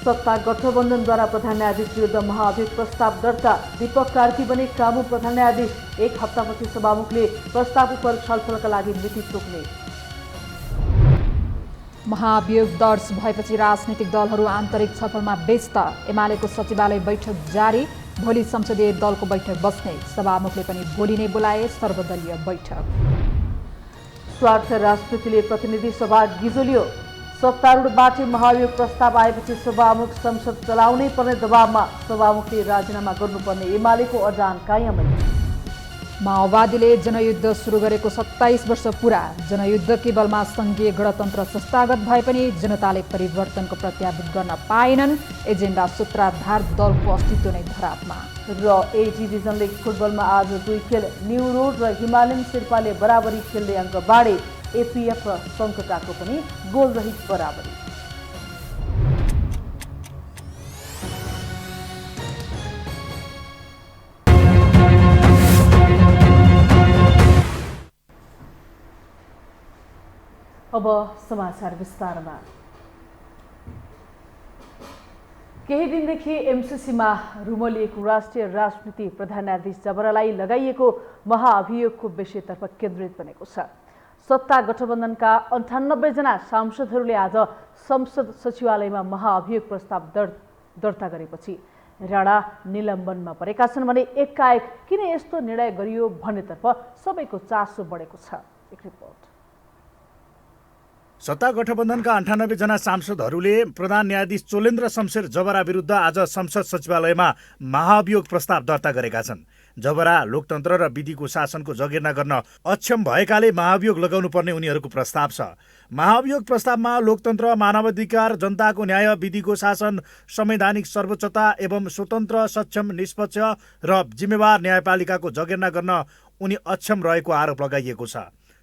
सत्ता गठबन्धनद्वारा प्रधान न्यायाधीश विरुद्ध महाअभियोग प्रस्ताव दर्ता। दीपक कार्की बने कानून प्रधान न्यायाधीश। एक हप्तापछि सभामुखले प्रस्ताव उप छलफलका लागि मिति तोक्ने। महाअभियोग दर्ज भएपछि राजनीतिक दलहरू आन्तरिक छलफलमा व्यस्त। एमालेको सचिवालय बैठक जारी। भोलि संसदीय दलको बैठक बस्ने। सभामुखले पनि भोलि नै बोलाए सर्वदलीय बैठक। स्वार्थ राजनीतिले प्रतिनिधि सभा गिजोलियो। सत्तारूढबाट महाअभियोग प्रस्ताव आएपछि सभामुख संसद चलाउनै पर्ने दबावमा। सभामुखले राजीनामा गर्नुपर्ने एमालेको अडान कायमै। माओवादीले जनयुद्ध सुरु गरेको 27 वर्ष पुरा। जनयुद्ध केवलमा सङ्घीय गणतन्त्र संस्थागत भए पनि जनताले परिवर्तनको प्रत्याभूत गर्न पाएनन्। एजेन्डा सूत्रधार दलको अस्तित्व नै धरापमा। र ए डिभिजन लिग फुटबलमा आज 2 खेल। न्यू रोड र हिमालयन शेर्पाले बराबरी खेल्दै अङ्क बाँडे। एपीएफ र सङ्कटाको पनि गोलरहित बराबरी। अब समाचार विस्तारमा। केही दिनदेखि एमसीसीमा रुमलिएको राष्ट्रिय राजनीति प्रधान न्यायाधीश जबरालाई लगाइएको महाअभियोगको विषयतर्फ केन्द्रित बनेको छ। सत्ता गठबन्धनका 98 जना सांसदहरूले आज संसद सचिवालयमा महाअभियोग प्रस्ताव दर्ता गरेपछि राणा निलम्बनमा परेका छन् भने एकाएक किन यस्तो निर्णय गरियो भन्नेतर्फ सबैको चासो बढेको छ। एक रिपोर्ट। सत्ता गठबन्धनका 98 जना सांसदहरूले प्रधान न्यायाधीश चोलेन्द्र शमशेर जबरा विरुद्ध आज संसद सचिवालयमा महाअभियोग प्रस्ताव दर्ता गरेका छन्। जबरा लोकतन्त्र र विधिको शासनको जगेर्ना गर्न अक्षम भएकाले महाअभियोग लगाउनु पर्ने उनीहरूको प्रस्ताव छ। महाअभियोग प्रस्तावमा लोकतन्त्र, मानवाधिकार, जनताको न्याय, विधिको शासन, संवैधानिक सर्वोच्चता एवं स्वतन्त्र, सक्षम, निष्पक्ष र जिम्मेवार न्यायपालिकाको जगेर्ना गर्न उनी अक्षम रहेको आरोप लगाइएको छ।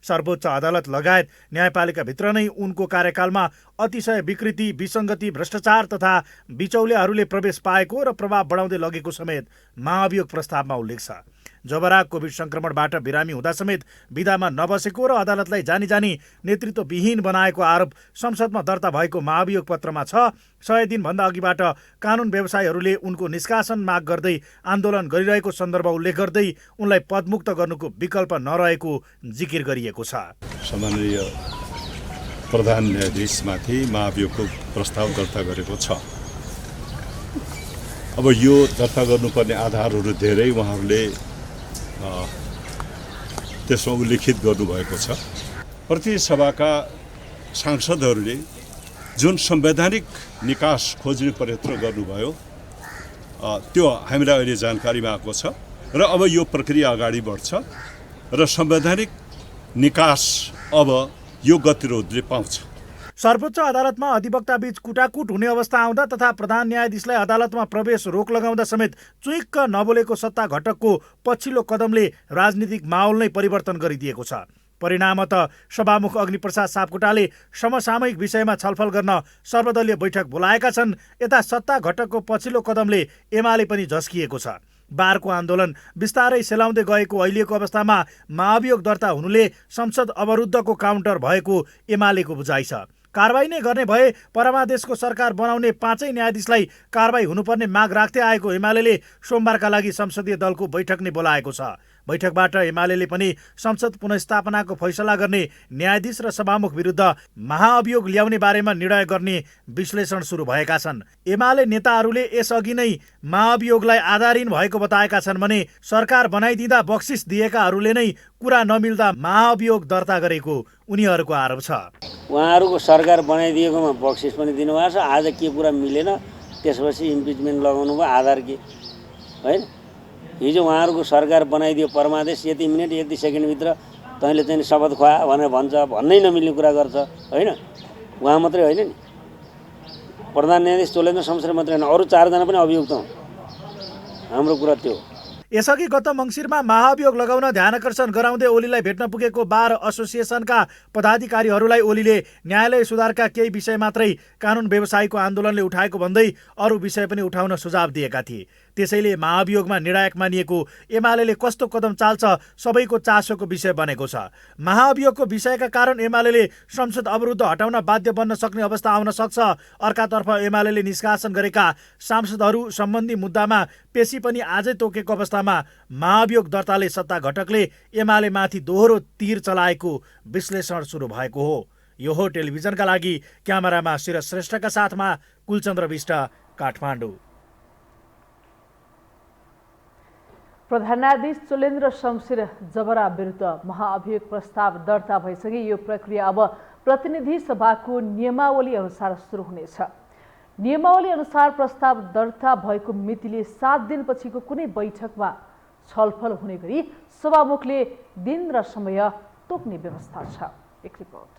सर्वोच्च अदालत लगायत न्यायपालिकाभित्र नै उनको कार्यकालमा अतिशय विकृति, विसङ्गति, भ्रष्टाचार तथा बिचौलियाहरूले प्रवेश पाएको र प्रभाव बढाउँदै लगेको समेत महाअभियोग प्रस्तावमा उल्लेख छ। जबरा कोभिड संक्रमणबाट बिरामी हुँदा समेत विधामा नबसेको र अदालतलाई जानी नेतृत्वविहीन बनाएको आरोप संसदमा दर्ता भएको महाअभियोग पत्रमा छ। 100 दिनभन्दा अघिबाट कानुन व्यवसायीहरूले उनको निष्कासन माग गर्दै आन्दोलन गरिरहेको सन्दर्भ उल्लेख गर्दै उनलाई पदमुक्त गर्नुको विकल्प नरहेको जिकिर गरिएको छ। सम्माननीय प्रधान न्यायाधीशमाथि महाअभियोगको प्रस्ताव दर्ता गरेको छ। अब यो दर्ता गर्नुपर्ने आधारहरू धेरै उहाँहरूले त्यसमा उल्लेखित गर्नुभएको छ। प्रतिनिधि सभाका सांसदहरूले जुन संवैधानिक निकास खोज्ने प्रयत्न गर्नुभयो त्यो हामीलाई अहिले जानकारीमा आएको छ र अब यो प्रक्रिया अगाडि बढ्छ र संवैधानिक निकास अब यो गतिरोधले पाउँछ। सर्वोच्च अदालतमा अधिवक्ता बीच कुटाकुट हुने अवस्था आउँदा तथा प्रधान न्यायाधीशलाई अदालतमा प्रवेश रोक लगाउँदा समेत चुइक्क नबोलेको सत्ता घटकको पछिल्लो कदमले राजनीतिक माहौल नै परिवर्तन गरिदिएको छ। परिणामतः सभामुख अग्निप्रसाद सापकोटाले समसामयिक विषयमा छलफल गर्न सर्वदलीय बैठक बोलाएका छन्। यता सत्ता घटकको पछिल्लो कदमले एमाले पनि झस्किएको छ। बारको आन्दोलन बिस्तारै सेलाउँदै गएको अहिलेको अवस्थामा महाअभियोग दर्ता हुनुले संसद अवरुद्धको काउन्टर भएको एमालेको बुझाइ छ। कारबाही नै गर्ने भए परमादेशको सरकार बनाउने 5 न्यायाधीशलाई कारबाही हुनुपर्ने माग राख्दै आएको एमाले सोमबारका लागि संसदीय दलको बैठक नै बोलाएको छ। बैठकबाट एमाले पनि संसद पुनर्स्थापनाको फैसला गर्ने न्यायाधीश र सभामुख विरुद्ध महाअभियोग ल्याउने बारेमा निर्णय गर्ने विश्लेषण सुरु भएका छन्। एमाले नेताहरूले यसअघि नै महाअभियोगलाई आधारहीन भएको बताएका छन् भने सरकार बनाइदिँदा बक्सिस दिएकाहरूले नै कुरा नमिल्दा महाअभियोग दर्ता गरेको उनीहरूको आरोप छ। उहाँहरूको सरकार बनाइदिएकोमा बक्सिस पनि दिनुभएको छ। आज के कुरा मिलेन त्यसपछि इम्पिचमेन्ट लगाउनु भयो। आधार के होइन? हिजो उहाँहरूको सरकार बनाइदियो परमादेश, यति मिनट यति सेकेन्डभित्र तैँले चाहिँ शपथ खुवा भनेर भन्छ, भन्नै नमिल्ने कुरा गर्छ होइन? उहाँ मात्रै होइन नि, प्रधान न्यायाधीश चोलेन्द्र शमशेर मात्रै होइन, अरू 4 जना पनि अभियुक्त हुन्। हाम्रो कुरा त्यो हो। यसअघि गत मङ्सिरमा महाअभियोग लगाउन ध्यानकर्षण गराउँदै ओलीलाई भेट्न पुगेको बार एसोसिएसनका पदाधिकारीहरूलाई ओलीले न्यायालय सुधारका केही विषय मात्रै कानुन व्यवसायीको आन्दोलनले उठाएको भन्दै अरू विषय पनि उठाउन सुझाव दिएका थिए। त्यसैले महाभियोगमा निर्णायक मानिएको एमाले कस्तो कदम चाल्छ सबैको चासोको विषय बनेको छ। महाभियोगको विषयका कारण एमाले संसद अवरुद्ध हटाउन बाध्य बन्न सक्ने अवस्था आउन सक्छ। अर्कातर्फ एमाले निष्कासन गरेका सांसदहरू सम्बन्धी मुद्दामा पेशी पनि आजै तोकेको अवस्थामा महाभियोग दर्ताले सत्ता घटकले एमाले माथि दोहोरो तीर चलाएको विश्लेषण सुरु भएको हो। यो हो टेलिभिजनका लागि क्यामेरामा शिरज श्रेष्ठका साथमा कुलचन्द्र विष्ट, काठमाडौँ। प्रधान न्यायाधीश चोलेन्द्र शमशेर जबरा विरुद्ध महाअभियोग प्रस्ताव दर्ता भइसके यो प्रक्रिया अब प्रतिनिधि सभाको नियमावली अनुसार सुरु हुनेछ। नियमावली अनुसार प्रस्ताव दर्ता भएको मितिले 7 दिनपछिको कुनै बैठकमा छलफल हुने गरी सभामुखले दिन र समय तोक्ने व्यवस्था छ। एक रिपोर्ट।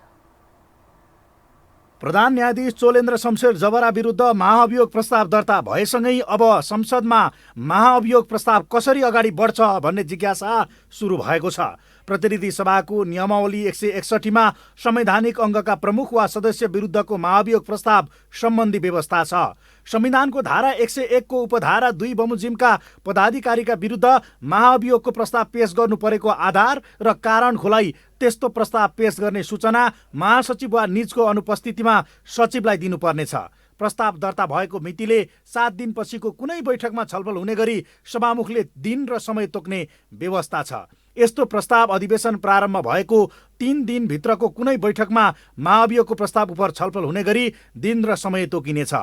प्रधान न्यायाधीश चोलेन्द्र शमशेर जबरा विरुद्ध महाअभियोग प्रस्ताव दर्ता भएसँगै अब संसदमा महाअभियोग प्रस्ताव कसरी अगाडि बढ्छ भन्ने जिज्ञासा सुरु भएको छ। प्रतिनिधि सभाको नियमावली 161 मा संवैधानिक अङ्गका प्रमुख वा सदस्य विरुद्धको महाअभियोग प्रस्ताव सम्बन्धी व्यवस्था छ। संविधानको धारा 101 को उपधारा 2 बमोजिमका पदाधिकारीका विरुद्ध महाअभियोगको प्रस्ताव पेश गर्नु परेको आधार र कारण खुलाई त्यस्तो प्रस्ताव पेश गर्ने सूचना महासचिव वा निजको अनुपस्थितिमा सचिवलाई दिनुपर्नेछ। प्रस्ताव दर्ता भएको मितिले 7 दिनपछिको कुनै बैठकमा छलफल हुने गरी सभामुखले दिन र समय तोक्ने व्यवस्था छ। यस्तो प्रस्ताव अधिवेशन प्रारम्भ भएको 3 दिनभित्रको कुनै बैठकमा महाअभियोगको प्रस्ताव उप छलफल हुने गरी दिन र समय तोकिनेछ।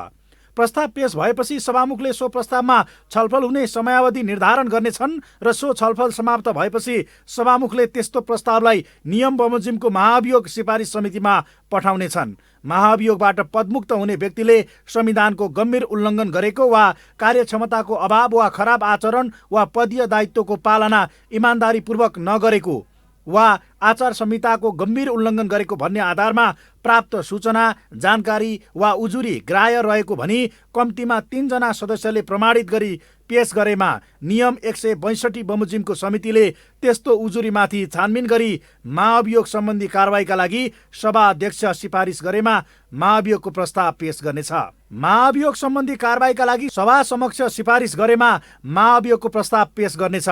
प्रस्ताव पेश भएपछि सभामुखले सो प्रस्तावमा छलफल हुने समयावधि निर्धारण गर्नेछन् र सो छलफल समाप्त भएपछि सभामुखले त्यस्तो प्रस्तावलाई नियम बमोजिमको महाअभियोग सिफारिस समितिमा पठाउनेछन्। महाअभियोगबाट पदमुक्त हुने व्यक्तिले संविधानको गम्भीर उल्लङ्घन गरेको वा कार्यक्षमताको अभाव वा खराब आचरण वा पदीय दायित्वको पालना इमान्दारीपूर्वक नगरेको वा आचार संहिताको गम्भीर उल्लङ्घन गरेको भन्ने आधारमा प्राप्त सूचना, जानकारी वा उजुरी ग्राह्य रहेको भनी कम्तीमा 3 जना सदस्यले प्रमाणित गरी पेश गरेमा नियम 162 बमोजिमको समितिले त्यस्तो उजुरीमाथि छानबिन गरी महाअभियोग सम्बन्धी कारबाहीका लागि सभा अध्यक्ष सिफारिस गरेमा महाअभियोगको प्रस्ताव पेश गर्नेछ। महाअभियोग सम्बन्धी कारबाहीका लागि सभा समक्ष सिफारिस गरेमा महाअभियोगको प्रस्ताव पेश गर्नेछ।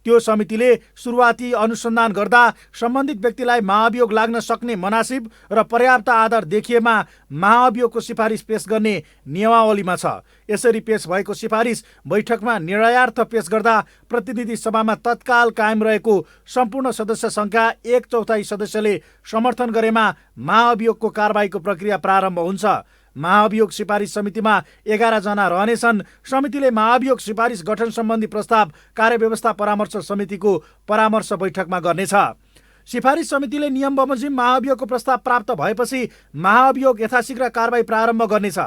त्यो समितिले सुरुवाती अनुसन्धान गर्दा सम्बन्धित व्यक्तिलाई महाअभियोग लाग्न सक्ने मनासिब र पर्याप्त आधार देखिएमा महाअभियोगको सिफारिस पेश गर्ने नियमावलीमा छ। यसरी पेश भएको सिफारिस बैठकमा निर्णयार्थ पेश गर्दा प्रतिनिधि सभामा तत्काल कायम रहेको सम्पूर्ण सदस्य सङ्ख्या 1/4 सदस्यले समर्थन गरेमा महाअभियोगको कारबाहीको प्रक्रिया प्रारम्भ हुन्छ। महाअभियोग सिफारिस समितिमा 11 जना रहनेछन्। समितिले महाअभियोग सिफारिस गठन सम्बन्धी प्रस्ताव कार्यव्यवस्था परामर्श समितिको परामर्श बैठकमा गर्नेछ। सिफारिस समितिले नियम बमोजिम महाअभियोगको प्रस्ताव प्राप्त भएपछि महाअभियोग यथाशीघ्र कारबाही प्रारम्भ गर्नेछ।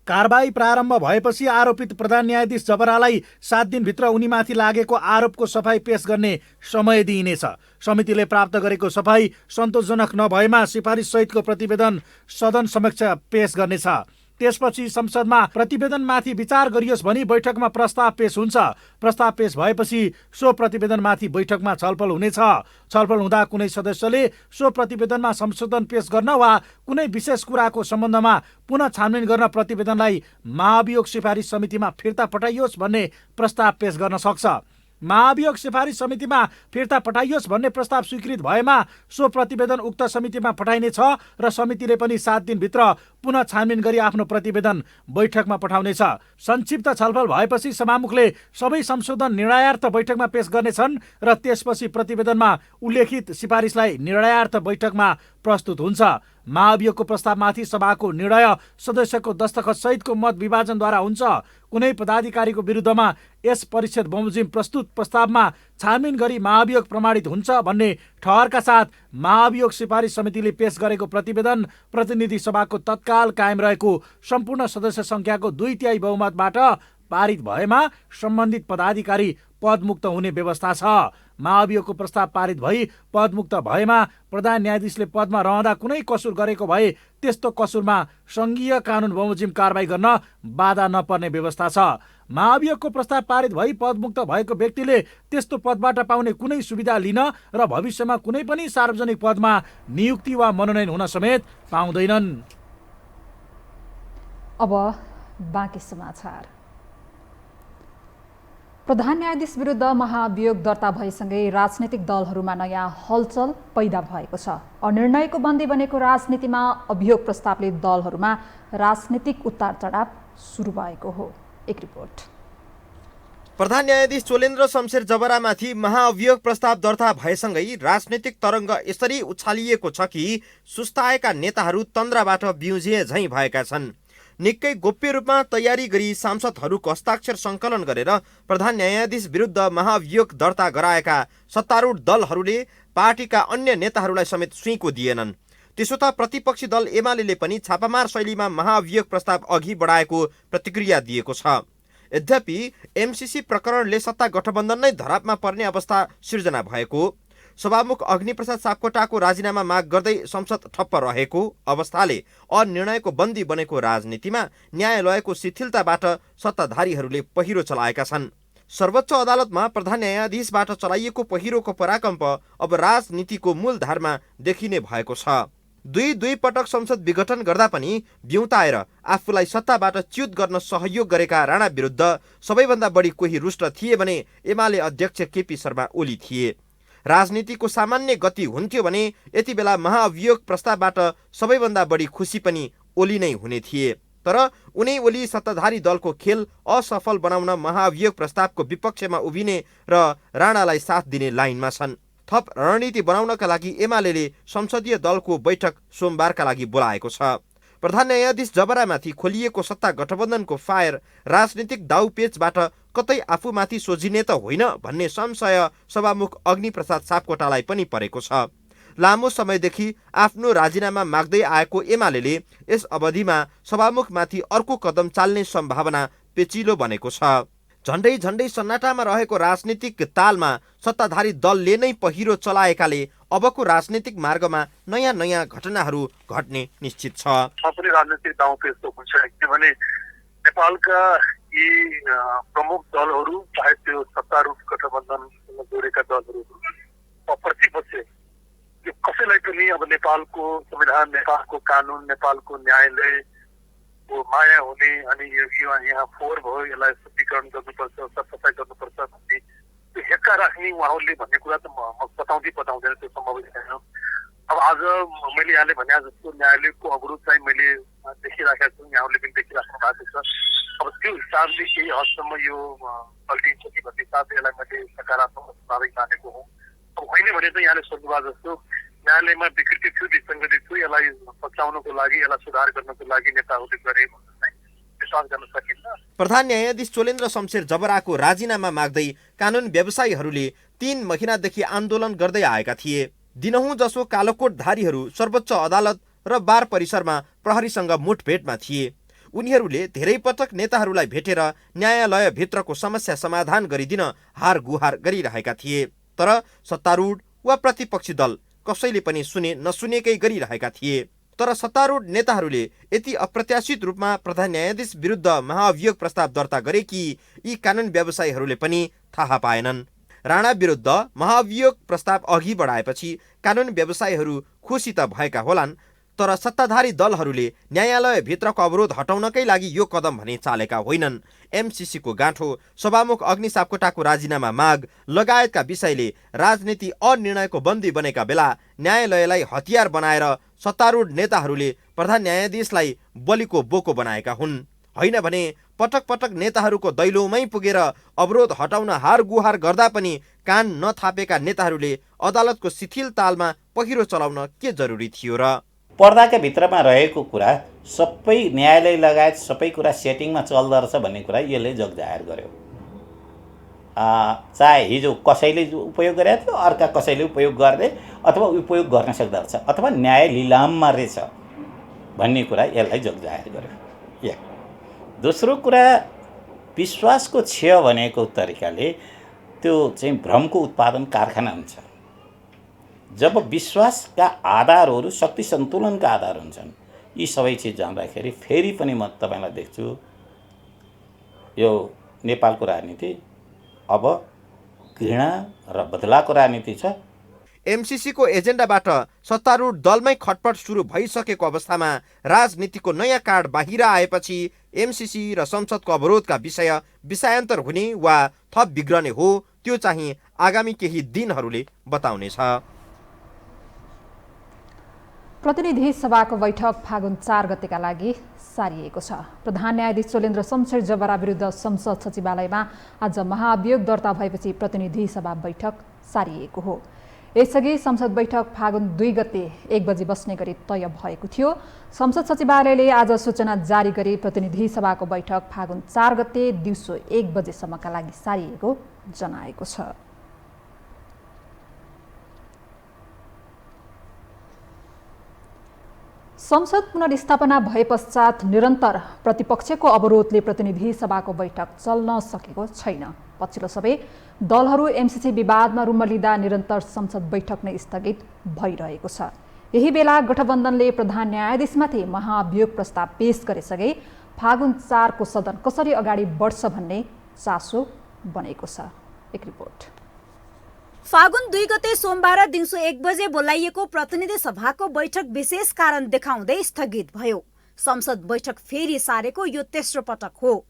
कारबाही प्रारम्भ भएपछि आरोपित प्रधान न्यायाधीश जबरालाई 7 दिनभित्र उनीमाथि लागेको आरोपको सफाई पेश गर्ने समय दिइनेछ। समितिले प्राप्त गरेको सफाई सन्तोषजनक नभएमा सिफारिस सहितको प्रतिवेदन सदन समक्ष पेश गर्नेछ। त्यसपछि संसदमा प्रतिवेदनमाथि विचार गरियोस् भनी बैठकमा प्रस्ताव पेश हुन्छ। प्रस्ताव पेश भएपछि सो प्रतिवेदनमाथि बैठकमा छलफल हुनेछ। छलफल हुँदा कुनै सदस्यले सो प्रतिवेदनमा संशोधन पेश गर्न वा कुनै विशेष कुराको सम्बन्धमा पुनः छानबिन गर्न प्रतिवेदनलाई महाअभियोग सिफारिस समितिमा फिर्ता पठाइयोस् भन्ने प्रस्ताव पेश गर्न सक्छ। महाअभियोग सिफारिस समितिमा फिर्ता पठाइयोस् भन्ने प्रस्ताव स्वीकृत भएमा सो प्रतिवेदन उक्त समितिमा पठाइनेछ र समितिले पनि 7 दिनभित्र पुनः छानबिन गरी आफ्नो प्रतिवेदन बैठकमा पठाउनेछ। संक्षिप्त छलफल भएपछि सभामुखले सबै संशोधन निर्णयार्थ बैठकमा पेश गर्नेछन् र त्यसपछि प्रतिवेदनमा उल्लेखित सिफारिसलाई निर्णयार्थ बैठकमा प्रस्तुत हुन्छ। महाअभियोगको प्रस्तावमाथि सभाको निर्णय सदस्यको दस्तखत सहितको मत विभाजनद्वारा हुन्छ। कुनै पदाधिकारीको विरुद्धमा यस परिषद बमोजिम प्रस्तुत प्रस्तावमा छानबिन गरी महाअभियोग प्रमाणित हुन्छ भन्ने ठहरका साथ महाअभियोग सिफारिस समितिले पेश गरेको प्रतिवेदन प्रतिनिधि सभाको तत्काल कायम रहेको सम्पूर्ण सदस्य सङ्ख्याको 2/3 बहुमतबाट पारित भएमा सम्बन्धित पदाधिकारी पदमुक्त हुने व्यवस्था छ। महाअभियोगको प्रस्ताव पारित भई पदमुक्त भएमा प्रधान न्यायाधीशले पदमा रहँदा कुनै कसुर गरेको भए त्यस्तो कसुरमा सङ्घीय कानुन बमोजिम कारबाही गर्न बाधा नपर्ने व्यवस्था छ। महाअभियोगको प्रस्ताव पारित भई पदमुक्त भएको व्यक्तिले त्यस्तो पदबाट पाउने कुनै सुविधा लिन र भविष्यमा कुनै पनि सार्वजनिक पदमा नियुक्ति वा मनोनयन हुन समेत पाउँदैनन्। अब बाँकी समाचार। प्रधान न्यायाधीश विरुद्ध महाभियोग दर्ता भएसँगै राजनीतिक दलहरूमा नयाँ हलचल पैदा भएको छ। अनिर्णयको बन्दी बनेको राजनीतिमा अभियोग प्रस्तावले दलहरूमा राजनीतिक उतार चढाव सुरु भएको हो। एक रिपोर्ट। प्रधान न्यायाधीश चोलेन्द्र शमशेर जबरामाथि महाअभियोग प्रस्ताव दर्ता भएसँगै राजनीतिक तरङ्ग यसरी उछालिएको छ कि सुस्ताएका नेताहरू तन्द्राबाट बिउजिए झैँ भएका छन्। निकै गोप्य रूपमा तयारी गरी सांसदहरूको हस्ताक्षर सङ्कलन गरेर प्रधान न्यायाधीश विरुद्ध महाअभियोग दर्ता गराएका सत्तारूढ दलहरूले पार्टीका अन्य नेताहरूलाई समेत सुइँको दिएनन्। त्यसो त प्रतिपक्षी दल एमाले पनि छापामार शैलीमा महाअभियोग प्रस्ताव अघि बढाएको प्रतिक्रिया दिएको छ। यद्यपि एमसीसी प्रकरणले सत्ता गठबन्धन नै धरापमा पर्ने अवस्था सिर्जना भएको, सभामुख अग्निप्रसाद सापकोटाको राजीनामा माग गर्दै संसद ठप्प रहेको अवस्थाले अनिर्णयको बन्दी बनेको राजनीतिमा न्यायालयको शिथिलताबाट सत्ताधारीहरूले पहिरो चलाएका छन्। सर्वोच्च अदालतमा प्रधान न्यायाधीशबाट चलाइएको पहिरोको पराकम्प अब राजनीतिको मूलधारमा देखिने भएको छ। दुई पटक संसद विघटन गर्दा पनि बिउताएर आफूलाई सत्ताबाट च्युत गर्न सहयोग गरेका राणा विरुद्ध सबैभन्दा बढी कोही रुष्ट थिए भने एमाले अध्यक्ष केपी शर्मा ओली थिए। राजनीतिको सामान्य गति हुन्थ्यो भने यति बेला महाअभियोग प्रस्तावबाट सबैभन्दा बढी खुसी पनि ओली नै हुने थिए। तर उनी ओली सत्ताधारी दलको खेल असफल बनाउन महाअभियोग प्रस्तावको विपक्षमा उभिने र राणालाई साथ दिने लाइनमा छन्। थप रणनीति बनाउनका लागि एमाले संसदीय दलको बैठक सोमबारका लागि बोलाएको छ। प्रधान न्यायाधीश जबरामाथि खोलिएको सत्ता गठबन्धनको फायर राजनीतिक दाउपेचबाट कतै आफूमाथि सोझिने त होइन भन्ने संशय सभामुख अग्निप्रसाद सापकोटालाई पनि परेको छ। लामो समयदेखि आफ्नो राजीनामा माग्दै आएको एमाले यस अवधिमा सभामुखमाथि अर्को कदम चाल्ने सम्भावना पेचिलो बनेको छ। झन्डै सन्नाटामा रहेको राजनीतिक तालमा सत्ताधारी दलले नै पहिरो चलाएकाले अबको राजनीतिक मार्गमा नयाँ घटनाहरू घट्ने निश्चित छ। पनि राजनीतिक दाउपेच त हुन्छ, किनभने नेपालका यी प्रमुख दलहरू चाहे त्यो सत्तारूढ गठबन्धनमा जोडेका दलहरू प्रतिपक्ष यो कसैलाई पनि अब नेपालको संविधान, नेपालको कानुन, नेपालको न्यायालय माया हुने अनि यो यहाँ फोहोर भयो, यसलाई शुद्धिकरण गर्नुपर्छ, सरसफाइ गर्नुपर्छ भन्ने त्यो हेक्का राख्ने उहाँहरूले भन्ने कुरा त म बताउँदैन, त्यो सम्भव छैन। अब आज मैले यहाँले भने जस्तो न्यायालयको अवरोध चाहिँ मैले देखिराखेको छु, यहाँहरूले पनि देखिराख्नु भएको छ। अब त्यो हिसाबले केही हदसम्म यो पल्टिन्छ कि भन्ने हिसाबले यसलाई मैले सकारात्मक स्वाभाविक मानेको हुँ। अब होइन भने त यहाँले सोध्नुभयो जस्तो न्यायालयमा विकृति थियो, विसङ्गति थियो, यसलाई पचाउनको लागि, यसलाई सुधार गर्नको लागि नेताहरूले गरे विश्वास गर्न सकिन्छ। प्रधान न्यायाधीश चोलेन्द्र शमशेर जबराको राजीनामा माग्दै कानुन व्यवसायीहरूले 3 महिनादेखि आन्दोलन गर्दै आएका थिए। दिनहुँ जसो कालोकोटधारीहरू सर्वोच्च अदालत र बार परिसरमा प्रहरीसँग मुठभेडमा थिए। उनीहरूले धेरै पटक नेताहरूलाई भेटेर न्यायालयभित्रको समस्या समाधान गरिदिन हार गुहार गरिरहेका थिए। तर सत्तारूढ वा प्रतिपक्षी दल कसैले पनि सुने नसुनेकै गरिरहेका थिए। तर सत्तारूढ नेताहरूले यति अप्रत्याशित रूपमा प्रधान न्यायाधीश विरुद्ध महाअभियोग प्रस्ताव दर्ता गरे कि यी कानुन व्यवसायीहरूले पनि थाहा पाएनन्। राणा विरुद्ध महाअभियोग प्रस्ताव अघि बढाएपछि कानुन व्यवसायीहरू खुसी त भएका होलान्, तर सत्ताधारी दलहरूले न्यायालयभित्रको अवरोध हटाउनकै लागि यो कदम भने चालेका होइनन्। एमसीसीको गाँठो, सभामुख अग्नि सापकोटाको राजीनामा माग लगायतका विषयले राजनीति अनिर्णयको बन्दी बनेका बेला न्यायालयलाई हतियार बनाएर सत्तारूढ नेताहरूले प्रधान न्यायाधीशलाई बलिको बोको बनाएका हुन्। होइन भने पटक पटक नेताहरूको दैलोमै पुगेर अवरोध हटाउन हार गुहार गर्दा पनि कान नथापेका नेताहरूले अदालतको शिथिल तालमा पहिरो चलाउन के जरुरी थियो र? पर्दाका भित्रमा रहेको कुरा सबै न्यायालय लगायत सबै कुरा सेटिङमा चल्दो रहेछ भन्ने कुरा यसले जगजाहेर गर्यो। चाहे हिजो कसैले उपयोग गरेको थियो, अर्का कसैले उपयोग गर्दै अथवा उपयोग गर्न सक्दो रहेछ, अथवा न्याय लिलाममा रहेछ भन्ने कुरा यसलाई जगजाहेर गर्यो। एक। दोस्रो कुरा, विश्वासको क्षय भनेको तरिकाले त्यो चाहिँ भ्रमको उत्पादन कारखाना हुन्छ। जब विश्वासका आधारहरू शक्ति सन्तुलनका आधार हुन्छन्, यी सबै चिज जाँदाखेरि फेरि पनि म तपाईँलाई देख्छु यो नेपालको राजनीति अब घृणा र बदलाको राजनीति छ। एमसीसीको एजेन्डाबाट सत्तारूढ दलमै खटपट सुरु भइसकेको अवस्थामा राजनीतिको नयाँ कार्ड बाहिर आएपछि एमसीसी र संसदको अवरोधका विषय विषयान्तर हुने वा थप बिग्रने हो त्यो चाहिँ आगामी केही दिनहरूले बताउनेछ। प्रतिनिधि सभाको बैठक फागुन 4 गतेका लागि सारिएको छ। प्रधान न्यायाधीश चोलेन्द्र शमशेर जबरा विरुद्ध संसद सचिवालयमा आज महाभियोग दर्ता भएपछि प्रतिनिधि सभा बैठक सारिएको हो। यसअघि संसद बैठक फागुन 2 गते 1 बजे बस्ने गरी तय भएको थियो। संसद सचिवालयले आज सूचना जारी गरी प्रतिनिधि सभाको बैठक फागुन 4 गते दिउँसो 1 बजेसम्मका लागि सारिएको जनाएको छ। संसद पुनर्स्थापना भए पश्चात निरन्तर प्रतिपक्षको अवरोधले प्रतिनिधि सभाको बैठक चल्न सकेको छैन। पछिल्लो सबै दलहरू एमसीसी विवादमा रुमलिँदा निरन्तर संसद बैठक नै स्थगित भइरहेको छ। यही बेला गठबन्धनले प्रधान न्यायाधीशमाथि महाभियोग प्रस्ताव पेश गरेसँगै फागुन 4 को सदन कसरी अगाडि बढ्छ भन्ने चासो बनेको छ। एक रिपोर्ट। फागुन 2 गते सोमबार दिउँसो 1 बजे बोलाइएको प्रतिनिधि सभाको बैठक विशेष कारण देखाउँदै स्थगित भयो। संसद बैठक फेरि सारेको यो तेस्रो पटक हो।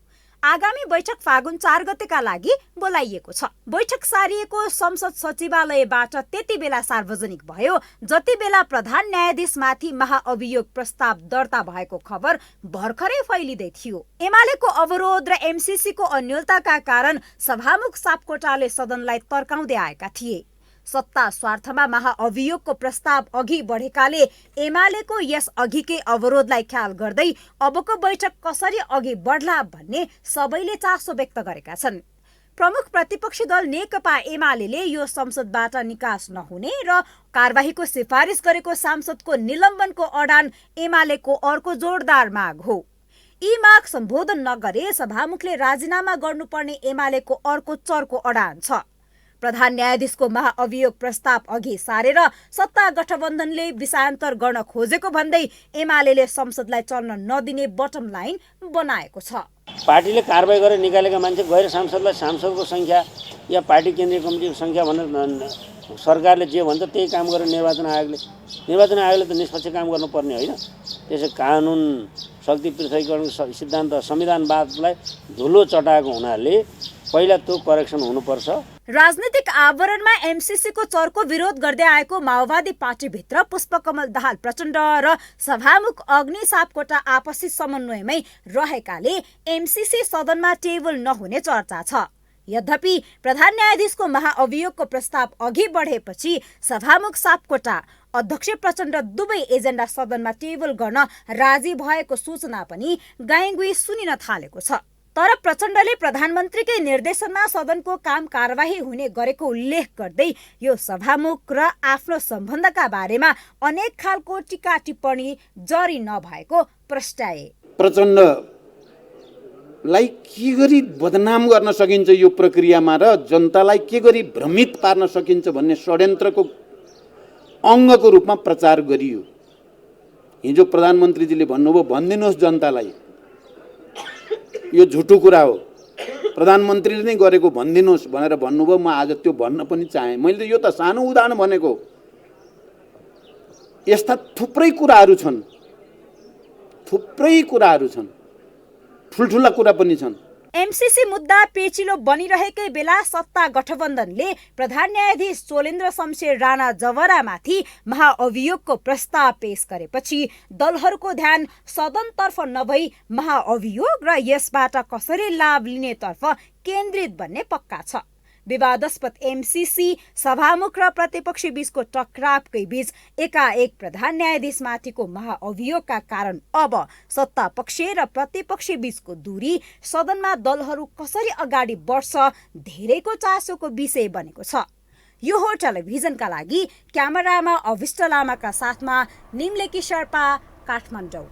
आगामी बैठक फागुन 4 गतेका लागि बोलाइएको छ। बैठक सारिएको संसद सचिवालयबाट त्यति बेला सार्वजनिक भयो जति बेला प्रधान न्यायाधीशमाथि महाअभियोग प्रस्ताव दर्ता भएको खबर भर्खरै फैलिँदै थियो। एमालेको अवरोध र एमसीसीको अन्योलताका कारण सभामुख सापकोटाले सदनलाई तर्काउँदै आएका थिए। सत्ता स्वार्थमा महाअभियोगको प्रस्ताव अघि बढेकाले एमालेको यस अघिकै अवरोधलाई ख्याल गर्दै अबको बैठक कसरी अघि बढ्ला भन्ने सबैले चासो व्यक्त गरेका छन्। प्रमुख प्रतिपक्षी दल नेकपा एमालेले यो संसदबाट निकास नहुने र कारबाहीको सिफारिस गरेको सांसदको निलम्बनको अडान एमालेको अर्को जोरदार माग हो। यी माग सम्बोधन नगरे सभामुखले राजीनामा गर्नुपर्ने एमालेको अर्को चर्को अडान छ। प्रधान न्यायाधीशको महाअभियोग प्रस्ताव अघि सारेर सत्ता गठबन्धनले विषयान्तर गर्न खोजेको भन्दै एमालेले संसदलाई चल्न नदिने बटम लाइन बनाएको छ। पार्टीले कारबाही गरेर निकालेका मान्छे गैर सांसदलाई सांसदको संख्या या पार्टी केन्द्रीय कमिटीको संख्या भनेर सरकारले जे भन्छ त्यही काम गरेर निर्वाचन आयोगले त निष्पक्ष काम गर्नुपर्ने होइन। त्यसै कानुन शक्ति पृथकीकरणको सिद्धान्त संविधानवादलाई धुलो चटाएको हुनाले पहिला त्यो करेक्सन हुनुपर्छ। राजनीतिक आवरणमा एमसीसीको चर्को विरोध गर्दै आएको माओवादी पार्टीभित्र पुष्पकमल दाहाल प्रचण्ड र सभामुख अग्नि सापकोटा आपसी समन्वयमै रहेकाले एमसीसी सदनमा टेबल नहुने चर्चा छ। यद्यपि प्रधान न्यायाधीशको महाअभियोगको प्रस्ताव अघि बढेपछि सभामुख सापकोटा अध्यक्ष प्रचण्ड दुवै एजेन्डा सदनमा टेबल गर्न राजी भएको सूचना पनि गाईगुई सुनिन थालेको छ। तर प्रचण्डले प्रधानमन्त्रीकै निर्देशनमा सदनको काम कारबाही हुने गरेको उल्लेख गर्दै यो सभामुख र आफ्नो सम्बन्धका बारेमा अनेक खालको टीका टिप्पणी जारी नभएको प्रस्ट्याए। प्रचण्डलाई के गरी बदनाम गर्न सकिन्छ यो प्रक्रियामा र जनतालाई के गरी भ्रमित पार्न सकिन्छ भन्ने षड्यन्त्रको अङ्गको रूपमा प्रचार गरियो। हिजो प्रधानमन्त्रीजीले भन्नुभयो भनिदिनुहोस् जनतालाई यो झुटो कुरा हो, प्रधानमन्त्रीले नै गरेको भनिदिनुहोस् भनेर भन्नुभयो। म आज त्यो भन्न पनि चाहेँ। मैले त यो त सानो उदाहरण भनेको, यस्ता थुप्रै कुराहरू छन्, ठुल्ठुला कुरा पनि छन्। एमसीसी मुद्दा पेचिलो बनिरहेकै बेला सत्ता गठबन्धनले प्रधान न्यायाधीश चोलेन्द्र शमशेर राणा जवरामाथि महाअभियोगको प्रस्ताव पेश गरेपछि दलहरूको ध्यान सदनतर्फ नभई महाअभियोग र यसबाट कसरी लाभ लिनेतर्फ केन्द्रित बन्ने पक्का छ। विवादास्पद एमसीसी सभामुख र प्रतिपक्षी बीचको टकरावकै बीच एकाएक प्रधान न्यायाधीशमाथिको महाअभियोगका कारण अब सत्ता पक्ष र प्रतिपक्षी बीचको दूरी सदनमा दलहरू कसरी अगाडि बढ्छ धेरैको चासोको विषय बनेको छ। यो हो टेलिभिजनका लागि क्यामेरामा अभिष्ट लामाका साथमा निम्लेकी शेर्पा, काठमाडौँ।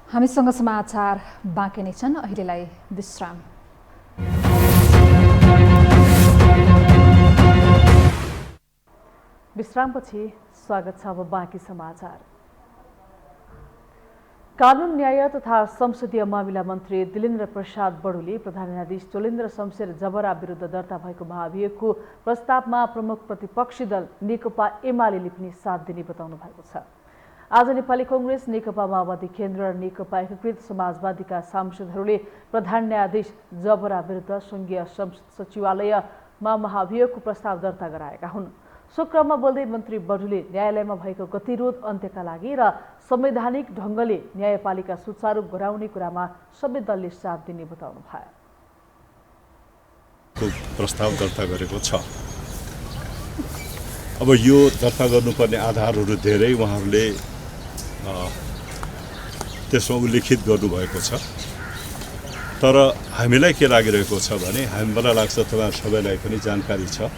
हामीसँग समाचार बाँकी नै छन्, अहिलेलाई विश्राम। विश्रामपछि स्वागत छ अब बाँकी समाचार। कानुन न्याय तथा संसदीय मामिला मन्त्री दिलेन्द्र प्रसाद बडुले प्रधान न्यायाधीश चोलेन्द्र शमशेर जबरा विरुद्ध दर्ता भएको महाभियोगको प्रस्तावमा प्रमुख प्रतिपक्षी दल नेकपा एमाले पनि साथ दिने बताउनु भएको छ। आज नेपाली कांग्रेस, नेकपा माओवादी केन्द्र र नेकपा एकीकृत समाजवादीका सांसदहरूले प्रधान न्यायाधीश जबरा विरुद्ध संघीय संसद सचिवालयमा महाभियोगको प्रस्ताव दर्ता गराएका हुन्। सो क्रममा बोल्दै मन्त्री बडुले न्यायालयमा भएको गतिरोध अन्त्यका लागि र संवैधानिक ढङ्गले न्यायपालिका सुचारू गराउने कुरामा सबै दलले साथ दिने बताउनु भयो। प्रस्ताव दर्ता गरेको छ। अब यो दर्ता गर्नुपर्ने आधारहरू धेरै उहाँहरूले त्यसमा उल्लेखित गर्नुभएको छ। तर हामीलाई के लागिरहेको छ भने हामीलाई लाग्छ तपाईहरु सबैलाई पनि जानकारी छ।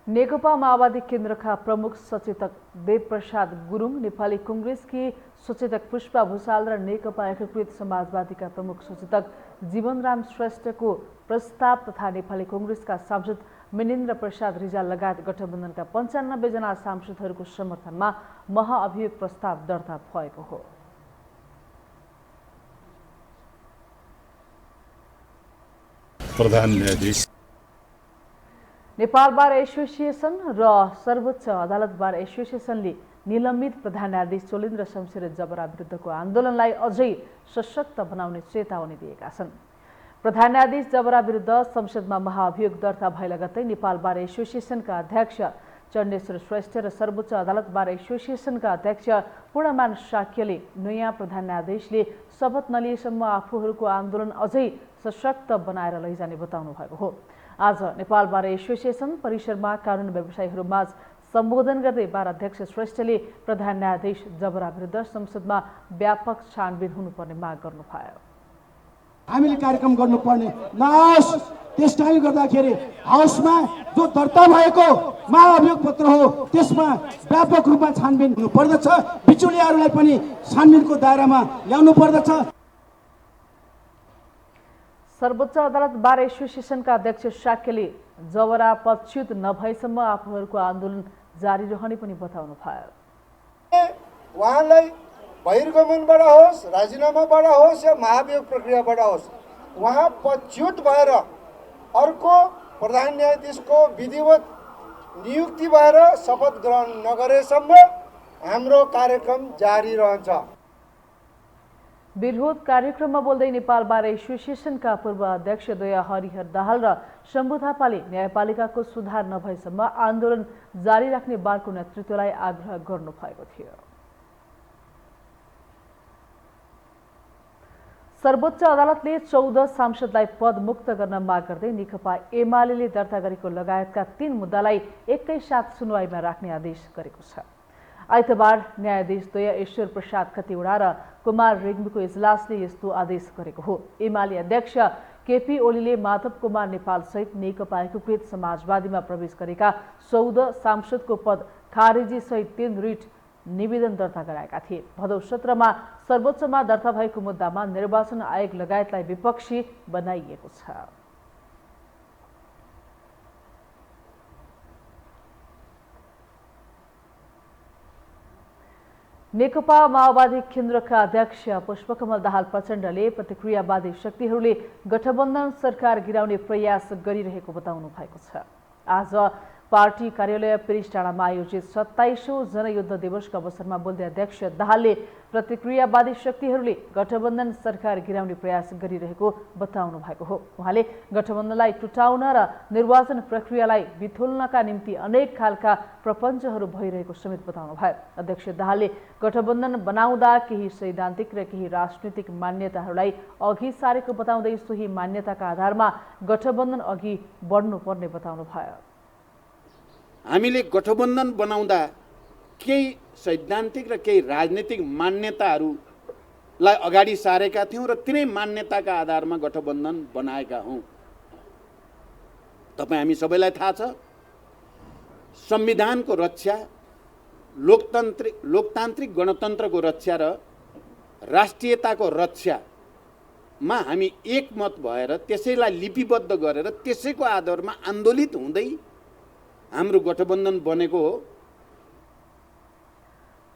नेकपा माओवादी केन्द्रका प्रमुख सचेतक देवप्रसाद गुरुङ, नेपाली कांग्रेसकी सचेतक पुष्पा भूषाल र नेकपा एकीकृत समाजवादीका प्रमुख सचेतक जीवनराम श्रेष्ठको प्रस्ताव तथा नेपाली कांग्रेसका सांसद महेन्द्र प्रसाद रिजाल लगायत गठबन्धनका 95 जना सांसदहरूको समर्थनमा महाअभियोग प्रस्ताव दर्ता भएको हो। प्रधान न्यायाधीश नेपाल बार एसोसिएसन र सर्वोच्च अदालत बार एसोसिएसनले निलम्बित प्रधान न्यायाधीश चोलेन्द्र शमशेर जबरा विरुद्धको आन्दोलनलाई अझै सशक्त बनाउने चेतावनी दिएका छन्। प्रधान न्यायाधीश जबरा विरुद्ध संसदमा महाअभियोग दर्ता भए लगत्तै नेपाल बार एसोसिएसनका अध्यक्ष चण्डेश्वर श्रेष्ठ र सर्वोच्च अदालत बार एसोसिएसनका अध्यक्ष पूर्णमान शाक्यले नयाँ प्रधान न्यायाधीशले शपथ नलिएसम्म आफूहरूको आन्दोलन अझै सशक्त बनाएर लैजाने बताउनु भएको हो। आज नेपाल बार एसोसिएसन परिसरमा कानुन व्यवसायीहरूमाझ सम्बोधन गर्दै बार अध्यक्ष श्रेष्ठले प्रधान न्यायाधीश जबरा विरुद्ध संसदमा व्यापक छानबिन हुनुपर्ने माग गर्नुभयो। हामीले कार्यक्रम गर्नुपर्ने नहोस्। त्यसकारणले गर्दाखेरि हाउसमा जो दर्ता भएको महाअभियोग पत्र हो त्यसमा व्यापक रूपमा छानबिन हुनुपर्दछ। बिचौलियाहरूलाई पनि छानबिनको दायरामा ल्याउनु पर्दछ। सर्वोच्च अदालत बार एसोसिएसनका अध्यक्ष शाक्यले जबरा पदच्युत नभएसम्म आफूहरूको आन्दोलन जारी रहने पनि बताउनु भयो। उहाँलाई बहिर्गमनबाट होस्, राजीनामाबाट होस् या महाभियोग प्रक्रियाबाट होस्, उहाँ पदच्युत भएर अर्को प्रधान न्यायाधीशको विधिवत नियुक्ति भएर शपथ ग्रहण नगरेसम्म हाम्रो कार्यक्रम जारी रहन्छ। विरोध कार्यक्रममा बोल्दै नेपाल बार एसोसिएसनका पूर्व अध्यक्ष दया हरिहर दाहाल र शम्भु थापाले न्यायपालिकाको सुधार नभएसम्म आन्दोलन जारी राख्ने बारको नेतृत्वलाई आग्रह गर्नुभएको थियो। सर्वोच्च अदालतले 14 सांसदलाई पदमुक्त गर्न माग गर्दै नेकपा एमाले दर्ता गरेको लगायतका 3 मुद्दालाई एकैसाथ सुनवाईमा राख्ने आदेश गरेको छ। आइतबार न्यायाधीश दया ईश्वर प्रसाद खतिवडा र कुमार रेग्मीको इजलासले यस्तो आदेश गरेको हो। एमाले अध्यक्ष केपी ओलीले माधव कुमार नेपाल सहित नेकपा एकीकृत समाजवादीमा प्रवेश गरेका 14 सांसदको पद खारेजी सहित 3 रिट निवेदन दर्ता गराएका थिए। भदौ 17मा सर्वोच्चमा दर्ता भएको मुद्दामा निर्वाचन आयोग लगायतलाई विपक्षी बनाइएको छ। नेकपा माओवादी केन्द्रका अध्यक्ष पुष्पकमल दाहाल प्रचण्डले प्रतिक्रियावादी शक्तिहरूले गठबन्धन सरकार गिराउने प्रयास गरिरहेको बताउनु भएको छ। आज पार्टी कार्यालय पेरिस डाँडामा आयोजित 27औं जनयुद्ध दिवसको अवसरमा बोल्दै अध्यक्ष दाहालले प्रतिक्रियावादी शक्तिहरूले गठबन्धन सरकार गिराउने प्रयास गरिरहेको बताउनु भएको हो। उहाँले गठबन्धनलाई टुटाउन र निर्वाचन प्रक्रियालाई बिथोल्नका निम्ति अनेक खालका प्रपञ्चहरू भइरहेको समेत बताउनु भयो। अध्यक्ष दाहालले गठबन्धन बनाउँदा केही सैद्धान्तिक र केही राजनीतिक मान्यताहरूलाई अघि सारेको बताउँदै सोही मान्यताका आधारमा गठबन्धन अघि बढ्नुपर्ने बताउनु भयो। हामीले गठबन्धन बनाउँदा केही सैद्धान्तिक र केही राजनीतिक मान्यताहरूलाई अगाडि सारेका थियौँ र तिनै मान्यताका आधारमा गठबन्धन बनाएका हौँ। तपाईँ हामी सबैलाई थाहा छ, संविधानको रक्षा, लोकतान्त्रिक गणतन्त्रको रक्षा र राष्ट्रियताको रक्षामा हामी एकमत भएर त्यसैलाई लिपिबद्ध गरेर त्यसैको आधारमा आन्दोलित हुँदै हाम्रो गठबन्धन बनेको हो।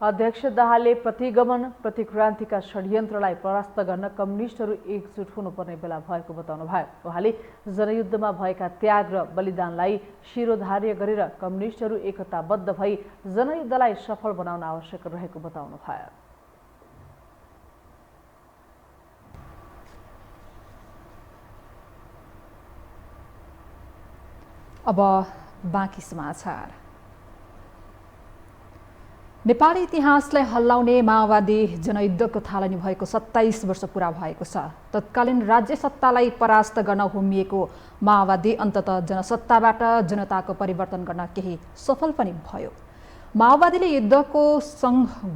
अध्यक्ष दाहालले प्रतिगमन प्रतिक्रान्तिका षड्यन्त्रलाई परास्त गर्न कम्युनिस्टहरू एकजुट हुनुपर्ने बेला भएको बताउनुभयो। उहाँले जनयुद्धमा भएका त्याग र बलिदानलाई शिरोधार्य गरेर कम्युनिस्टहरू एकताबद्ध भई जनयुद्धलाई सफल बनाउन आवश्यक रहेको बताउनुभयो। अब बाँकी समाचार। नेपाली इतिहासलाई हल्लाउने माओवादी जनयुद्धको थालनी भएको 27 वर्ष पुरा भएको छ। तत्कालीन राज्य सत्तालाई परास्त गर्न होमिएको माओवादी अन्ततः जनसत्ताबाट जनताको परिवर्तन गर्न केही सफल पनि भयो। माओवादीले युद्धको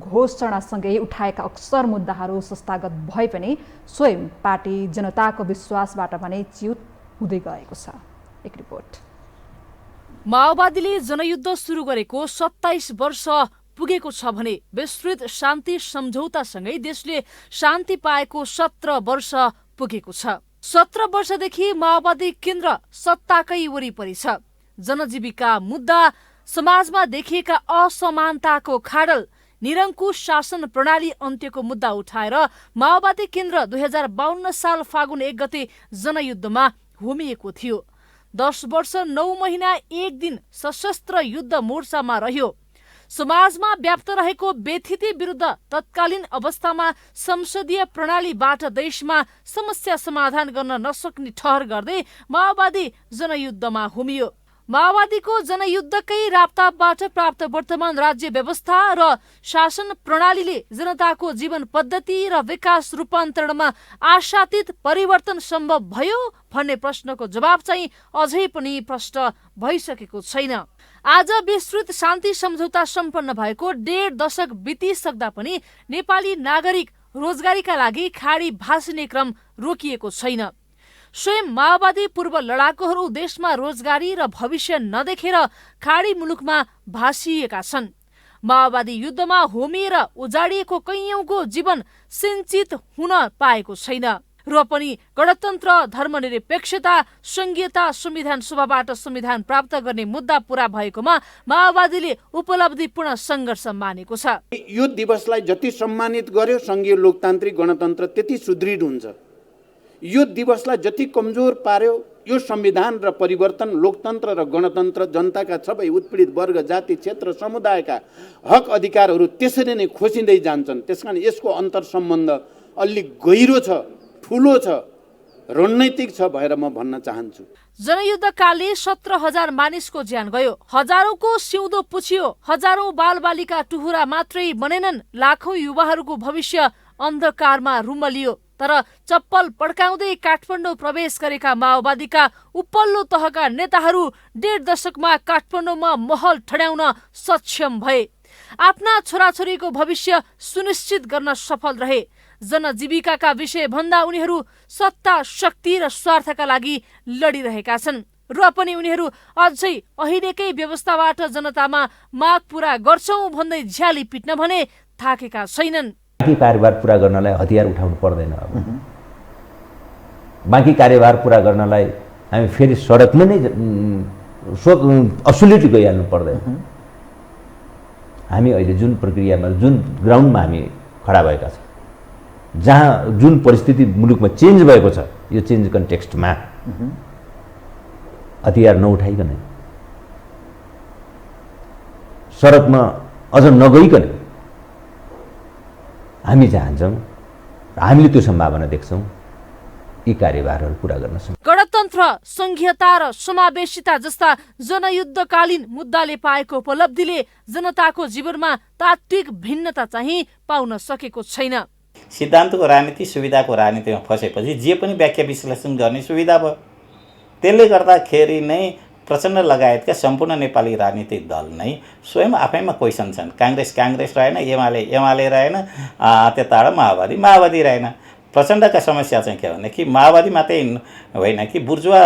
घोषणासँगै उठाएका अक्सर मुद्दाहरू संस्थागत भए पनि स्वयं पार्टी जनताको विश्वासबाट भने च्युत हुँदै गएको छ। एक रिपोर्ट। माओवादीले जनयुद्ध सुरु गरेको 27 वर्ष पुगेको छ भने विस्तृत शान्ति सम्झौतासँगै देशले शान्ति पाएको 17 वर्ष पुगेको छ। 17 वर्षदेखि माओवादी केन्द्र सत्ताकै वरिपरि छ। जनजीविका मुद्दा, समाजमा देखिएका असमानताको खाडल, निरङ्कुश शासन प्रणाली अन्त्यको मुद्दा उठाएर माओवादी केन्द्र 2052 साल फागुन 1 गते जनयुद्धमा होमिएको थियो। 10 वर्ष 9 महिना 1 दिन सशस्त्र युद्ध मोर्चामा रह्यो। समाजमा व्याप्त रहेको बेथिति विरुद्ध तत्कालीन अवस्थामा संसदीय प्रणालीबाट देशमा समस्या समाधान गर्न नसक्ने ठहर गर्दै माओवादी जनयुद्धमा होमियो। माओवादीको जनयुद्धकै राप्ताबाट प्राप्त वर्तमान राज्य व्यवस्था र शासन प्रणालीले जनताको जीवन पद्धति र विकास रूपान्तरणमा आशातीत परिवर्तन सम्भव भयो भन्ने प्रश्नको जवाब चाहिँ अझै पनि प्रष्ट भइसकेको छैन। आज विस्तृत शान्ति सम्झौता सम्पन्न भएको 1.5 दशक बितिसक्दा पनि नेपाली नागरिक रोजगारीका लागि खाडी भाँसिने क्रम रोकिएको छैन। स्वयं माओवादी पूर्व लडाकुहरू देशमा रोजगारी र भविष्य नदेखेर खाडी मुलुकमा भाँसिएका छन्। माओवादी युद्धमा होमिएर उजाडिएको कैयौंको जीवन सिंचित हुन पाएको छैन र पनि गणतन्त्र, धर्मनिरपेक्षता, संघीयता, संविधान सभाबाट संविधान प्राप्त गर्ने मुद्दा पूरा भएकोमा माओवादीले उपलब्धिपूर्ण सङ्घर्ष मानेको छ। यो दिवसलाई जति सम्मानित गर्यो संघीय लोकतान्त्रिक गणतन्त्र त्यति सुदृढ हुन्छ। यो दिवसलाई जति कमजोर पार्यो यो संविधान र परिवर्तन, लोकतन्त्र र गणतन्त्र जनताका सबै उत्पीडित वर्ग, जाति, क्षेत्र, समुदायका हक अधिकारहरू त्यसरी नै खोसिँदै जान्छन्। त्यसकारण यसको अन्तर सम्बन्ध अलि गहिरो छ, ठुलो छ, रणनैतिक छ भएर म भन्न चाहन्छु। जनयुद्धकालले 17,000 मानिसको ज्यान गयो, हजारौंको सिउँदो पुछियो, हजारौं बालबालिका टुहुरा मात्रै बनेनन्, लाखौं युवाहरूको भविष्य अन्धकारमा रुमलियो। तर चप्पल पड्काउँदै काठमाडौँ प्रवेश गरेका माओवादीका उपल्लो तहका नेताहरू 1.5 दशकमा काठमाडौँमा महल ठड्याउन सक्षम भए। आफ्ना छोराछोरीको भविष्य सुनिश्चित गर्न सफल रहे। जनजीविकाका विषय भन्दा उनीहरू सत्ता, शक्ति र स्वार्थका लागि लडिरहेका छन् र पनि उनीहरू अझै अहिलेकै व्यवस्थाबाट जनतामा माग पूरा गर्छौं भन्दै झ्याली पिट्न भने थाकेका छैनन्। बाँकी कार्यभार पूरा गर्नलाई हतियार उठाउनु पर्दैन। अब बाँकी कार्यभार पूरा गर्नलाई हामी फेरि सडकमा नै असुलिटी गइहाल्नु पर्दैन। हामी अहिले जुन प्रक्रियामा, जुन ग्राउन्डमा हामी खडा भएका छौँ, जहाँ जुन परिस्थिति मुलुकमा चेन्ज भएको छ, यो चेन्ज कन्टेक्स्टमा हतियार नउठाइकन, सडकमा अझ नगइकन हामी चाहन्छौँ, हामीले त्यो सम्भावना देख्छौँ, यी कार्यभारहरू पूरा गर्न सक्छौँ। गणतन्त्र, संघीयता र समावेशिता जस्ता जनयुद्धकालीन मुद्दाले पाएको उपलब्धिले जनताको जीवनमा तात्विक भिन्नता चाहिँ पाउन सकेको छैन। सिद्धान्तको राजनीति सुविधाको राजनीतिमा फसेपछि जे पनि व्याख्या विश्लेषण गर्ने सुविधा भयो। त्यसले गर्दाखेरि नै प्रचण्ड लगायतका सम्पूर्ण नेपाली राजनीतिक दल नै स्वयं आफैमा क्वेसन छन्। काङ्ग्रेस रहेन, एमाले रहेन, त्यताबाट माओवादी रहेन। प्रचण्डका समस्या चाहिँ के भनेदेखि माओवादी मात्रै होइन कि बुर्जुवा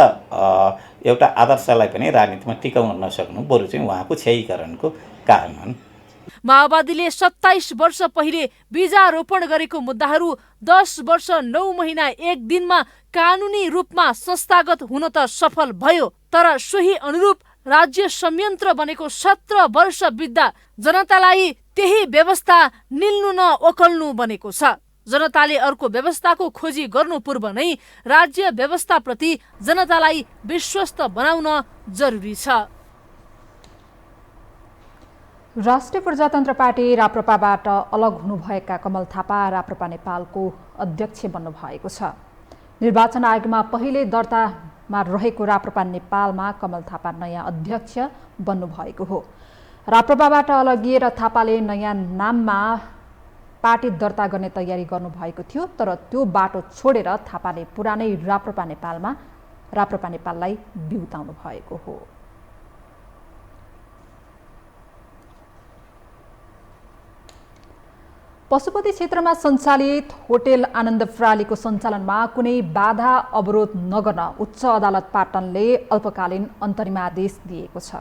एउटा आदर्शलाई पनि राजनीतिमा टिकाउन नसक्नु बरु चाहिँ उहाँको क्षयीकरणको कारण हुन्। माओवादीले 27 वर्ष पहिले बीजारोपण गरेको मुद्दाहरू 10 वर्ष 9 महिना 1 दिनमा कानुनी रूपमा संस्थागत हुन त सफल भयो, तर सोही अनुरूप राज्य संयन्त्र बनेको 17 वर्ष बित्दा जनतालाई त्यही व्यवस्था निल्नु न ओकल्नु बनेको छ। जनताले अर्को व्यवस्थाको खोजी गर्नु पूर्व नै राज्य व्यवस्थाप्रति जनतालाई विश्वस्त बनाउन जरुरी छ। राष्ट्रिय प्रजातन्त्र पार्टी राप्रपाबाट अलग हुनुभएका कमल थापा राप्रपा नेपालको अध्यक्ष बन्नु भएको छ। निर्वाचन आयोगमा पहिले दर्तामा रहेको राप्रपा नेपालमा कमल थापा नयाँ अध्यक्ष बन्नु भएको हो। राप्रपाबाट अलगिएर थापाले नयाँ नाममा पार्टी दर्ता गर्ने तयारी गर्नुभएको थियो, तर त्यो बाटो छोडेर थापाले पुरानै राप्रपा नेपाललाई बिउताउनु भएको हो। पशुपति क्षेत्रमा सञ्चालित होटेल आनन्द प्रणालीको सञ्चालनमा कुनै बाधा अवरोध नगर्न उच्च अदालत पाटनले अल्पकालीन अन्तरिमादेश दिएको छ।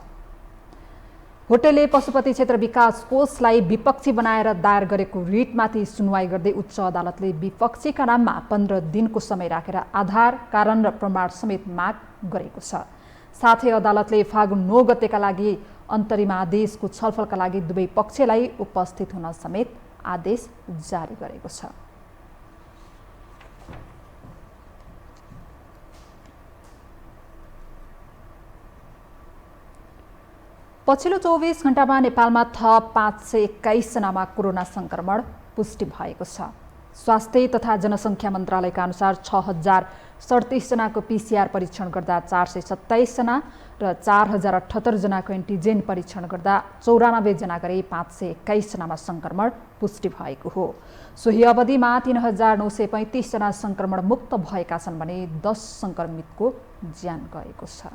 होटेलले पशुपति क्षेत्र विकास कोषलाई विपक्षी बनाएर दायर गरेको रिटमाथि सुनवाई गर्दै उच्च अदालतले विपक्षीका नाममा 15 दिनको समय राखेर आधार, कारण र प्रमाण समेत माग गरेको छ। साथै अदालतले फागुन 9 गतेका लागि अन्तरिमादेशको छलफलका लागि दुवै पक्षलाई उपस्थित हुन समेत आदेश जारी गरेको छ। पछिल्लो 24 घण्टामा नेपालमा थप 521 जनामा कोरोना संक्रमण पुष्टि भएको छ। स्वास्थ्य तथा जनसङ्ख्या मन्त्रालयका अनुसार 6037 जनाको PCR परीक्षण गर्दा 427 जना र 4078 जनाको एन्टिजेन परीक्षण गर्दा 94 जना गरी 521 जनामा संक्रमण पुष्टि भएको हो। सोही अवधिमा 3935 जना संक्रमण मुक्त भएका छन् भने 10 संक्रमितको ज्यान गएको छ।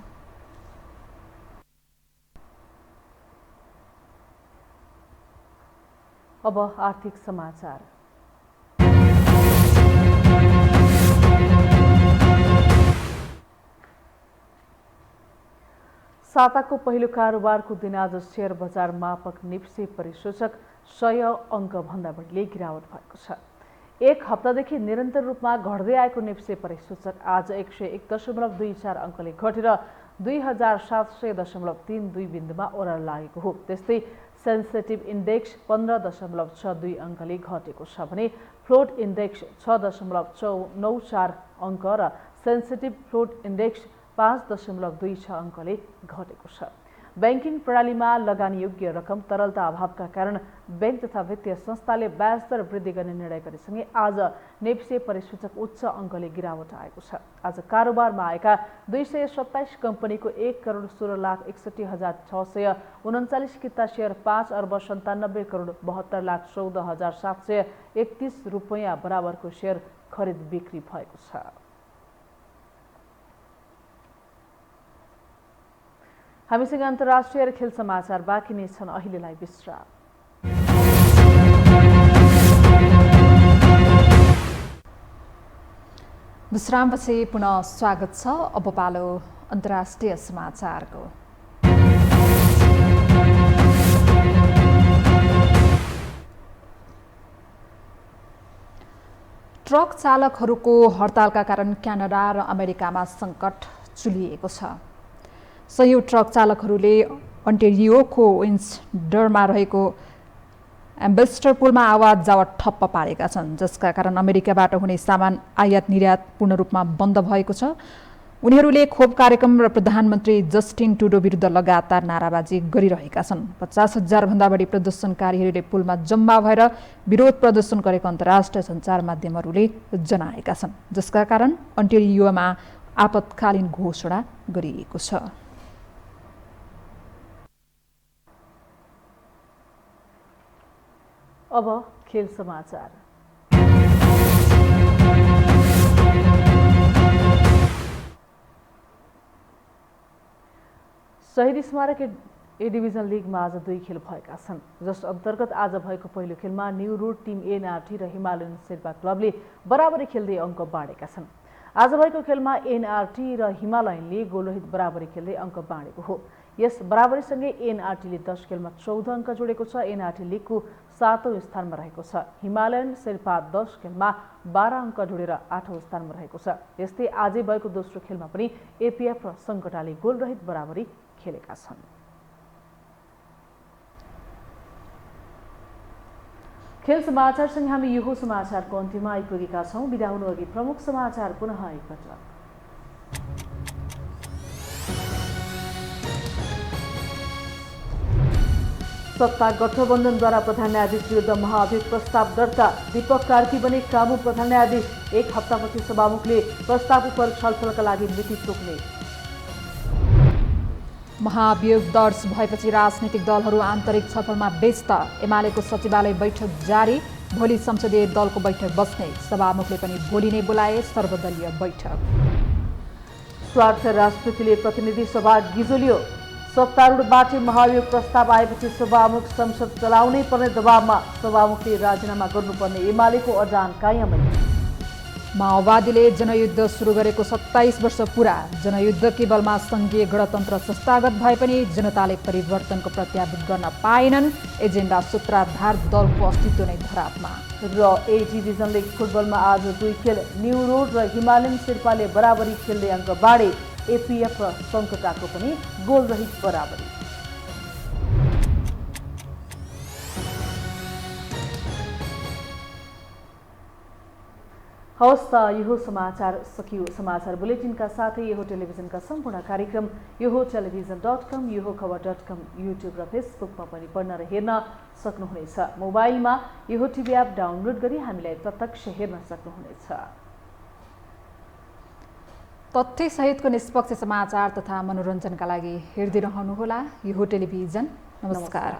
अब आर्थिक समाचार। साताको पहिलो कारोबारको दिन आज शेयर बजार मापक निफ्टी परिसूचक 100 अङ्कभन्दा बढीले गिरावट भएको छ। एक हप्तादेखि निरन्तर रूपमा घट्दै आएको निफ्टी परिसूचक आज 101.24 अङ्कले घटेर 2700.32 बिन्दुमा ओह्रालो लागेको हो। त्यस्तै सेन्सिटिभ इन्डेक्स 15.62 अङ्कले घटेको छ भने फ्लोट इन्डेक्स 6.94 अङ्क र सेन्सिटिभ फ्लोट इन्डेक्स 5.26 अङ्कले घटेको छ। ब्याङ्किङ प्रणालीमा लगानीयोग्य रकम तरलता अभावका कारण ब्याङ्क तथा वित्तीय संस्थाले ब्याज दर वृद्धि गर्ने निर्णय गरेसँगै आज निफ्टी परिसूचक उच्च अङ्कले गिरावट आएको छ। आज कारोबारमा आएका 227 कम्पनीको 1,16,61,639 किता सेयर 5,97,72,14,14,731 रुपैयाँ बराबरको सेयर खरिद बिक्री भएको छ। हामीसँग अन्तर्राष्ट्रिय र खेल समाचार बाँकी नै छन्। अहिलेलाई विश्राम। विश्रामपछि पुनः स्वागत छ। अब पालो अन्तर्राष्ट्रिय समाचारको। ट्रक चालकहरूको हडतालका कारण क्यानाडा र अमेरिकामा सङ्कट चुलिएको छ। सयौं ट्रक चालकहरूले अन्टेरियोको विन्सडरमा रहेको एम्बेसडर पुलमा आवाज जावट ठप्प पारेका छन्, जसका कारण अमेरिकाबाट हुने सामान आयात निर्यात पूर्ण रूपमा बन्द भएको छ। उनीहरूले खोप कार्यक्रम र प्रधानमन्त्री जस्टिन ट्रुडो विरुद्ध लगातार नाराबाजी गरिरहेका छन्। 50,000 भन्दा बढी प्रदर्शनकारीहरूले पुलमा जम्मा भएर विरोध प्रदर्शन गरेको अन्तर्राष्ट्रिय सञ्चार माध्यमहरूले जनाएका छन्, जसका कारण अन्टेरियोमा आपतकालीन घोषणा गरिएको छ। अब खेल समाचार। शहीद स्मारक ए डिभिजन लिगमा आज 2 खेल भएका छन्, जस अन्तर्गत आज भएको पहिलो खेलमा न्यू रोड टिम एनआरटी र हिमालयन शेर्पा क्लबले बराबरी खेल्दै अङ्क बाँडेका छन्। आज भएको खेलमा एनआरटी र हिमालयनले गोलरहित बराबरी खेल्दै अङ्क बाँडेको हो। यस बराबरीसँगै एनआरटीले 10 खेलमा 14 अङ्क जोडेको छ। एनआरटी लिगको 7औं स्थानमा रहेको छ। हिमालयन शेर्पा 10 खेलमा 12 अङ्क जोडेर 8औं स्थानमा रहेको छ। यस्तै आजै भएको दोस्रो खेलमा पनि एपीएफ र सङ्कटाले गोलरहित बराबरी खेलेका छन्। खेल समाचारसँग हामी यो समाचारको अन्त्यमा आइपुगेका छौँ। बिदा हुनु अघि प्रमुख समाचार पुनः एकपटक। सत्ता गठबन्धनद्वारा प्रधान न्यायाधीश विरुद्ध महाभियोग प्रस्ताव दर्ता। दीपक कार्की बने काबु प्रधान न्यायाधीश। एक हप्तापछि सभामुखले प्रस्ताव उप छलफलका लागि मिति तोक्ने। महाभियोग दर्ज भएपछि राजनीतिक दलहरू आन्तरिक छलफलमा व्यस्त। एमालेको सचिवालय बैठक जारी। भोलि संसदीय दलको बैठक बस्ने। सभामुखले पनि भोलि नै बोलाए सर्वदलीय बैठक। स्वार्थ राजनीतिले प्रतिनिधि सभा गिजोलियो। सत्तारूढबाट महाभियोग प्रस्ताव आएपछि सभामुख संसद चलाउनै पर्ने दबावमा। सभामुखले राजीनामा गर्नुपर्ने एमालेको अडान कायमै। माओवादीले जनयुद्ध सुरु गरेको 27 वर्ष पुरा। जनयुद्धकै बलमा सङ्घीय गणतन्त्र संस्थागत भए पनि जनताले परिवर्तनको प्रत्याभूत गर्न पाएनन्। एजेन्डा सूत्रधार दलको अस्तित्व नै धरापमा। र ए डिभिजन लिग फुटबलमा आज 2 खेल। न्यू रोड र हिमालयन शेर्पाले बराबरी खेल्दै अङ्क बाँडे। एपीएफ र सङ्कटाको पनि गोलरहित बराबरी। हवस् त यो समाचार सकियो। समाचार बुलेटिनका साथै यो टेलिभिजनका सम्पूर्ण कार्यक्रम यो टेलिभिजन.com, यो खबर.com, युट्युब र फेसबुकमा पनि पढ्न र हेर्न सक्नुहुनेछ। मोबाइलमा यो टिभी एप डाउनलोड गरी हामीलाई प्रत्यक्ष हेर्न सक्नुहुनेछ। तथ्यसहितको निष्पक्ष समाचार तथा मनोरञ्जनका लागि हेर्दै रहनुहोला यो टेलिभिजन। नमस्कार।